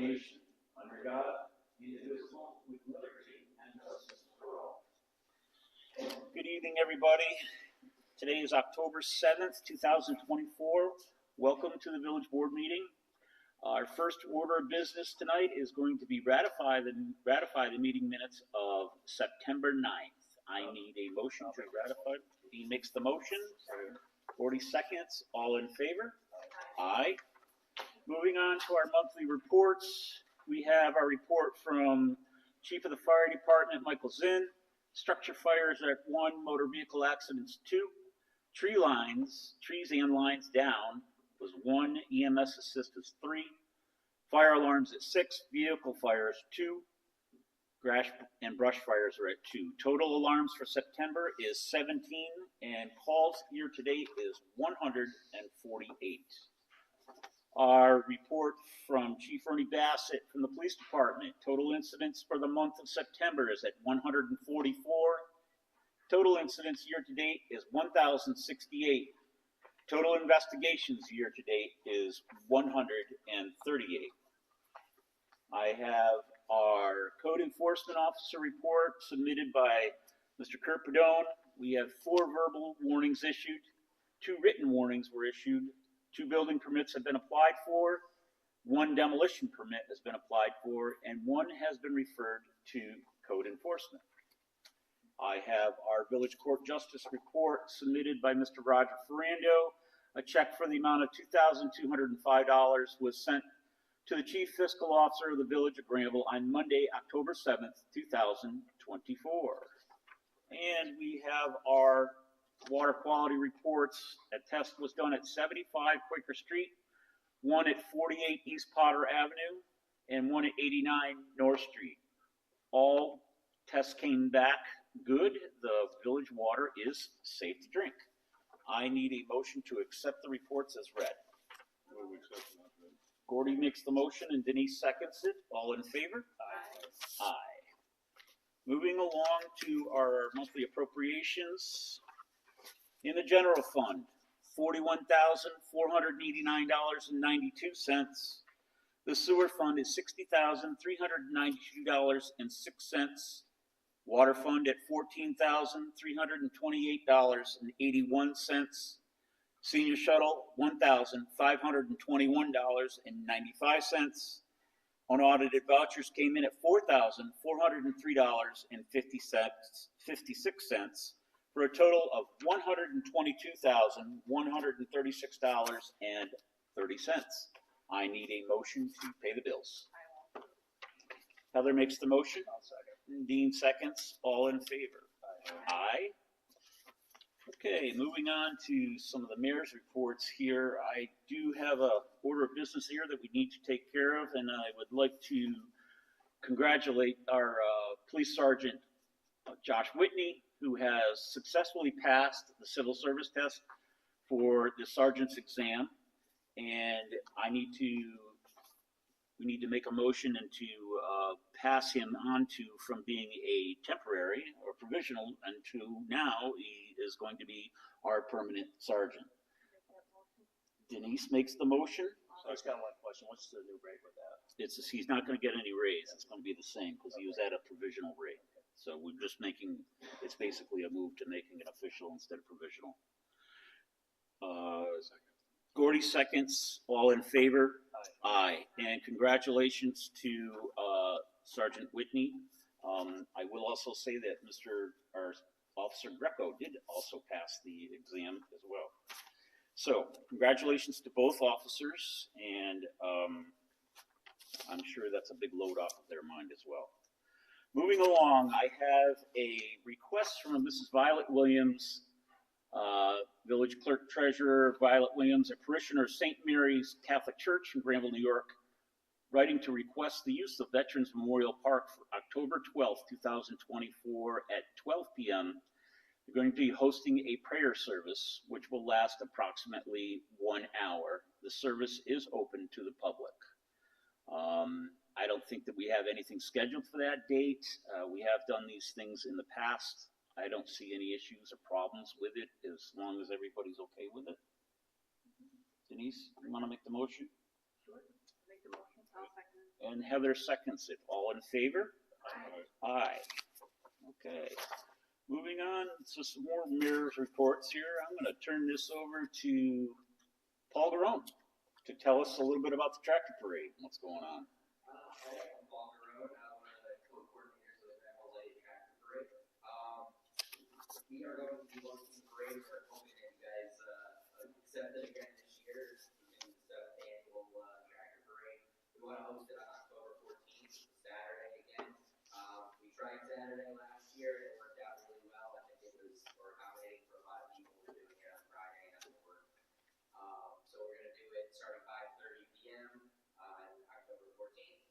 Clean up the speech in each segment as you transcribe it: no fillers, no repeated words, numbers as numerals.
nation, under God, indivisible, with liberty and justice for all. Good evening, everybody. Today is October 7th, 2024. Welcome to the Village Board meeting. Our first order of business tonight is going to be ratify the meeting minutes of September 9th. I need a motion to ratify. Dean makes the motion. 40 seconds. All in favor? Aye. Moving on to our monthly reports. We have our report from Chief of the Fire Department, Michael Zinn. Structure fires at 1, motor vehicle accidents 2. Trees and lines down was 1, EMS assist is 3. Fire alarms at 6, vehicle fires 2. Grass and brush fires are at 2. Total alarms for September is 17, and calls year to date is 148. Our report from Chief Ernie Bassett from the Police Department. Total incidents for the month of September is at 144. Total incidents year to date is 1,068. Total investigations year to date is 138. I have our Code Enforcement Officer report submitted by Mr. Kurt Padone. We have 4 verbal warnings issued, 2 written warnings were issued, 2 building permits have been applied for, 1 demolition permit has been applied for, and 1 has been referred to Code Enforcement. I have our Village Court Justice report submitted by Mr. Roger Ferrando. A check for the amount of $2,205 was sent to the Chief Fiscal Officer of the Village of Granville on Monday, October 7th, 2024. And we have our water quality reports. A test was done at 75 Quaker Street, 1 at 48 East Potter Avenue, and 1 at 89 North Street. All tests came back good. The village water is safe to drink. I need a motion to accept the reports as read. Gordy makes the motion and Denise seconds it. All in favor? Aye. Aye. Moving along to our monthly appropriations. In the general fund, $41,489.92. The sewer fund is $60,392.06. Water fund at $14,328.81. Senior shuttle, $1,521.95. Unaudited vouchers came in at $4,403.56 for a total of $122,136.30. I need a motion to pay the bills. Heather makes the motion. Dean seconds. All in favor? Aye. Okay, moving on to some of the mayor's reports here. I do have a order of business here that we need to take care of, and I would like to congratulate our police sergeant, Josh Whitney, who has successfully passed the civil service test for the sergeant's exam. And we need to make a motion and to pass him on to from being a temporary or provisional until now he is going to be our permanent sergeant. Denise makes the motion. So I just got one question. What's the new rate with that? He's not going to get any raise. It's going to be the same because he was at a provisional rate. So we're just it's basically a move to making it official instead of provisional. Gordy seconds. All in favor? Aye. And congratulations to Sergeant Whitney. I will also say that our Officer Greco did also pass the exam as well. So congratulations to both officers, and I'm sure that's a big load off of their mind as well. Moving along, I have a request from Mrs. Violet Williams, Village Clerk Treasurer Violet Williams, a parishioner of St. Mary's Catholic Church in Granville, New York, writing to request the use of Veterans Memorial Park for October 12th, 2024 at 12 p.m. They're going to be hosting a prayer service, which will last approximately 1 hour. The service is open to the public. I don't think that we have anything scheduled for that date. We have done these things in the past. I don't see any issues or problems with it as long as everybody's okay with it. Denise, you want to make the motion? Sure. Make the motion. I'll second it. And Heather seconds it. All in favor? Aye. Okay. Moving on, so some more mirrors reports here. I'm going to turn this over to Paul Garone to tell us a little bit about the tractor parade and what's going on. I'm Paul Garone, one of the co-coordinators of the Granville Tractor Parade. We are going to be launching the parade. We're hoping that you guys accept it again this year. It's the 7th annual tractor parade. We want to host it on October 14th, Saturday again. We tried Saturday last year. It worked out really well. I think it was accommodating for a lot of people. We're doing it on Friday after work. So we're going to do it starting 5:30 p.m. on October 14th.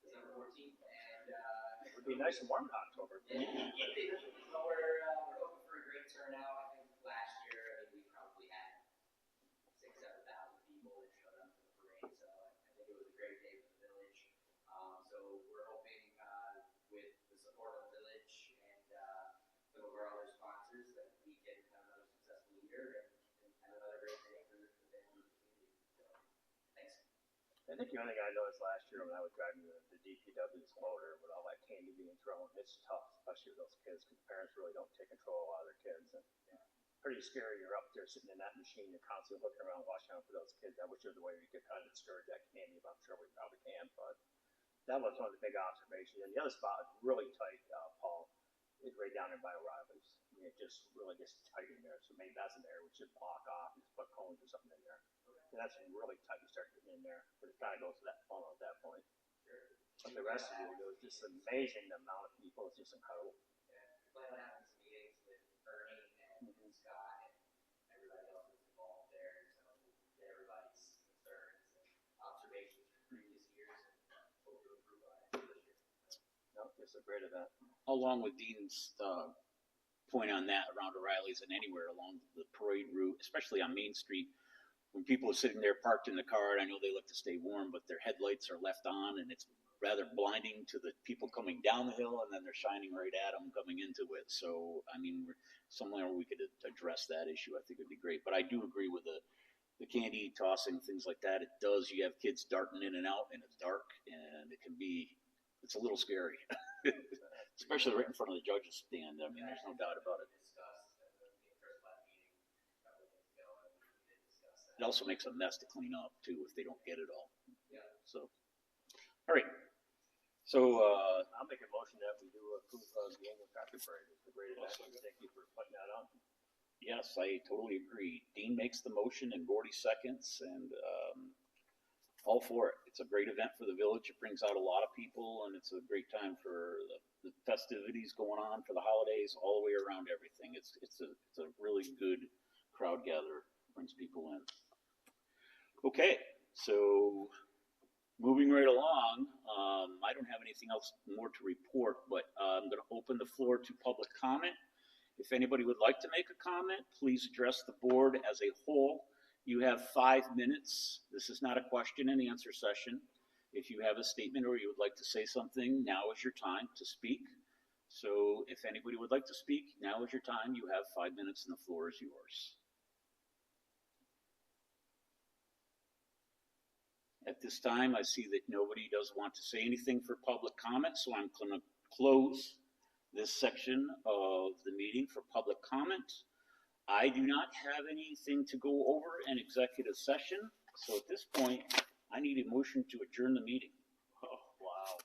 December 14th, and It would be nice and warm in October. so we're hoping for a great turnout. I think last year, we probably had 6,000-7,000 people that showed up for the parade, so I think it was a great day for the village. So we're hoping with the support of the village and some of our other sponsors that we can have another successful year and have another great day for the family and the community. So, thanks. I think the only thing I noticed last year when I was driving the DPW's motor with all that candy being thrown, it's tough, especially with those kids, because parents really don't take control of a lot of their kids. And pretty scary. You're up there sitting in that machine, you're constantly looking around, watching out for those kids. I wish there was a way we could kind of discourage that candy, but I'm sure we probably can. But that was one of the big observations. And the other spot is really tight, Paul, is right down there by O'Reilly's. I mean, it just really gets tight in there. So maybe that's an area we should block off and just put cones or something in there. And that's really tight. You start getting in there, but it kind of goes to that funnel at that point. But the rest of it was just amazing. The amount of people is just incredible. Yeah, we plan on having some meetings with Bernie and Scott and everybody else that's involved there, so we'll get everybody's concerns and observations from previous years and hope to improve on it this year. No, it's a great event. Along with Dean's point on that, around O'Reilly's and anywhere along the parade route, especially on Main Street, when people are sitting there parked in the car, I know they like to stay warm, but their headlights are left on, and it's rather blinding to the people coming down the hill, and then they're shining right at them coming into it. So, I mean, somewhere we could address that issue, I think would be great. But I do agree with the candy tossing, things like that. It does, you have kids darting in and out, and it's dark, and it's a little scary, especially right in front of the judge's stand. I mean, there's no doubt about it. It also makes a mess to clean up too if they don't get it all. Yeah. So, all right. So I'll make a motion that we do approve the annual tractor parade. It's a great event. Thank you for putting that on. yes, I totally agree. Dean makes the motion and Gordy seconds, and all for it. It's a great event for the village. It brings out a lot of people, and it's a great time for the festivities going on for the holidays, all the way around everything. It's a really good crowd gatherer. Brings people in. Okay, so moving right along, I don't have anything else more to report, but I'm going to open the floor to public comment. If anybody would like to make a comment, please address the board as a whole. You have 5 minutes. This is not a question and answer session. If you have a statement or you would like to say something, now is your time to speak. So if anybody would like to speak, now is your time. You have 5 minutes and the floor is yours. At this time, I see that nobody does want to say anything for public comment, so I'm going to close this section of the meeting for public comment. I do not have anything to go over in executive session, so at this point, I need a motion to adjourn the meeting. Oh, wow.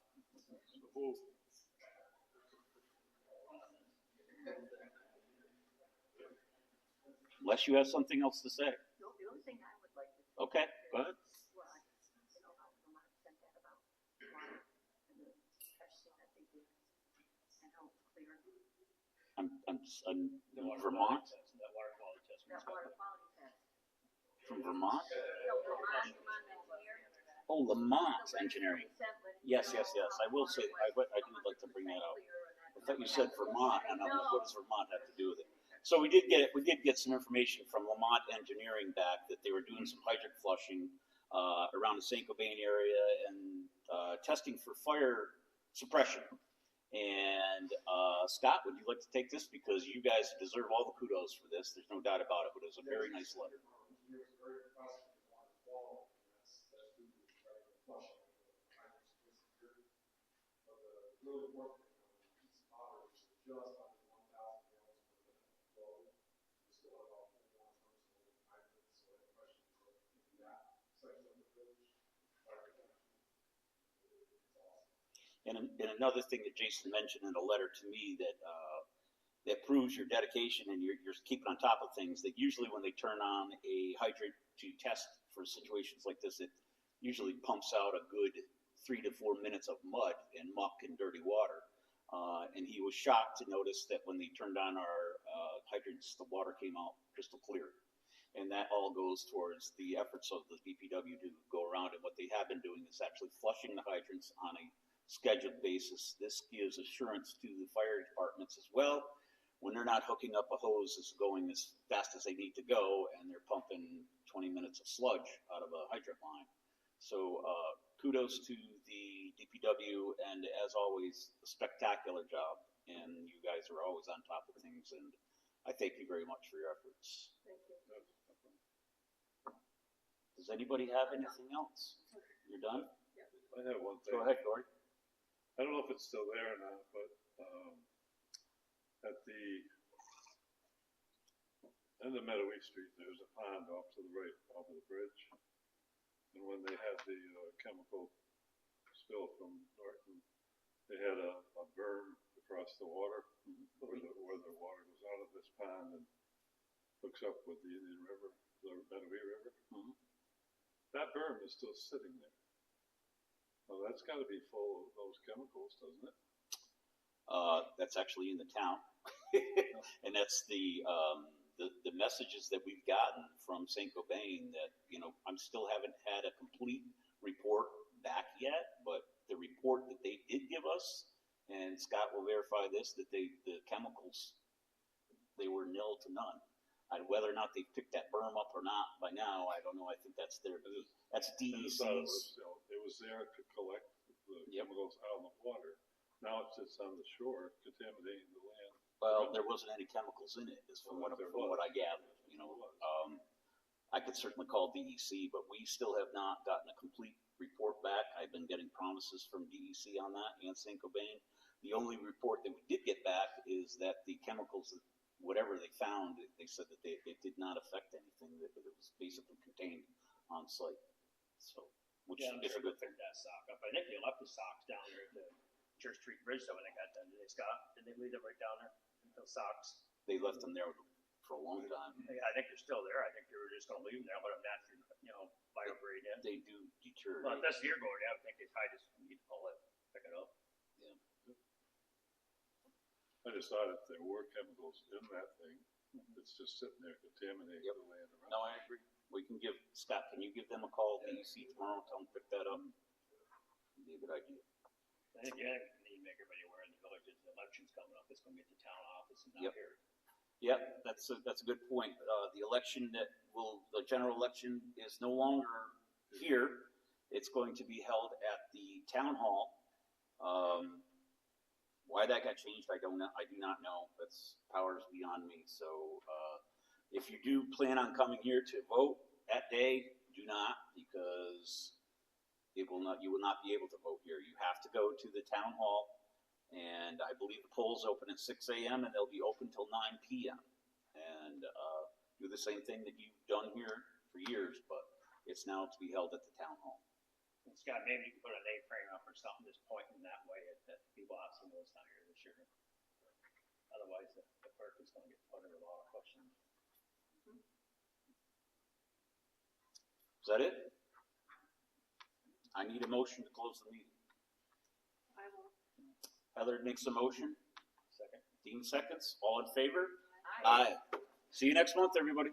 Unless you have something else to say. No, the only thing I would like to say. Okay, go ahead. Well, I just, how Vermont sent that about water and the testing that they did and how clear I'm The water Vermont, quality test, that water quality test. that water quality test. from Vermont. Vermont engineer. Oh, Lamont Engineering. Yes. I will say, I do like to bring that out. I thought you said Vermont, and I'm like, what does Vermont have to do with it? So we did get some information from Lamont Engineering back that they were doing some hydrant flushing around the St. Cobain area and testing for fire suppression. And Scott, would you like to take this, because you guys deserve all the kudos for this? There's no doubt about it. But it was a very nice letter. really working on these otters, just under 1,000 gallons per minute flow. We still have about 4 more trucks over the hydrants, so any questions in that section of the bridge, fire protection, it's awesome. And another thing that Jason mentioned in a letter to me that proves your dedication and you're keeping on top of things, that usually when they turn on a hydrant to test for situations like this, it usually pumps out a good 3 to 4 minutes of mud and muck and dirty water. And he was shocked to notice that when they turned on our hydrants, the water came out crystal clear. And that all goes towards the efforts of the DPW to go around. And what they have been doing is actually flushing the hydrants on a scheduled basis. This gives assurance to the fire departments as well, when they're not hooking up a hose that's going as fast as they need to go, and they're pumping 20 minutes of sludge out of a hydrant line. So kudos to the DPW, and as always, a spectacular job. And you guys are always on top of things, and I thank you very much for your efforts. Thank you. Does anybody have anything else? You're done? I have one thing. Go ahead, Corey. I don't know if it's still there or not, but at the end of Meadowy Street, there's a pond off to the right over the bridge. And when they had the chemical spill from Norton, they had a berm across the water where the water goes out of this pond and hooks up with the Indian River, the Meadowy River. Mhm. That berm is still sitting there. Well, that's got to be full of those chemicals, doesn't it? That's actually in the town. And that's the messages that we've gotten from St. Cobain that, I still haven't had a complete report back yet, but the report that they did give us, and Scott will verify this, that the chemicals, they were nil to none. Whether or not they picked that berm up or not by now, I don't know. I think that's that's I just DEC's. thought it was there to collect the chemicals out of the water. Now it sits on the shore, contaminating the land. Well, there wasn't any chemicals in it, is from what I gathered. I could certainly call DEC, but we still have not gotten a complete report back. I've been getting promises from DEC on that and St. Cobain. The only report that we did get back is that the chemicals, whatever they found, they said that it did not affect anything, that it was basically contained on site. So, which Yeah, I'm is sure a good they thing. picked that sock up. I think they left the socks down there at the Church Street Bridge though when they got done. Did they, Scott? Did they leave them right down there? Those socks? They left them there for a long time. Yeah, I think they're still there. I think they were just gonna leave them there, let them naturally, biodegrade in. They do deteriorate. Well, if this year going down, I think they probably just need to pull it, pick it up. I just thought if there were chemicals in that thing, it's just sitting there contaminating Yep. the land around. No, I agree. We can give, Scott, can you give them a call, DEC, tomorrow, tell them to pick that up? It'd be a good idea. I think the other thing you need to make everybody aware in the village is the election's coming up. It's gonna be at the town office and not Yep. here. Yep, that's a good point. The general election is no longer here. It's going to be held at the town hall. Why that got changed, I do not know. That's powers beyond me. So, if you do plan on coming here to vote that day, do not, because you will not be able to vote here. You have to go to the town hall. And I believe the polls open at 6 a.m. and they'll be open till 9 p.m. And do the same thing that you've done here for years, but it's now to be held at the town hall. And Scott, maybe you can put an A-frame up or something just pointing that way that people obviously know it's not here this year. Otherwise, the clerk is gonna get put under a lot of questions. Is that it? I need a motion to close the meeting. I will. Heather makes a motion. Second. Dean seconds. All in favor? Aye. Aye. See you next month, everybody.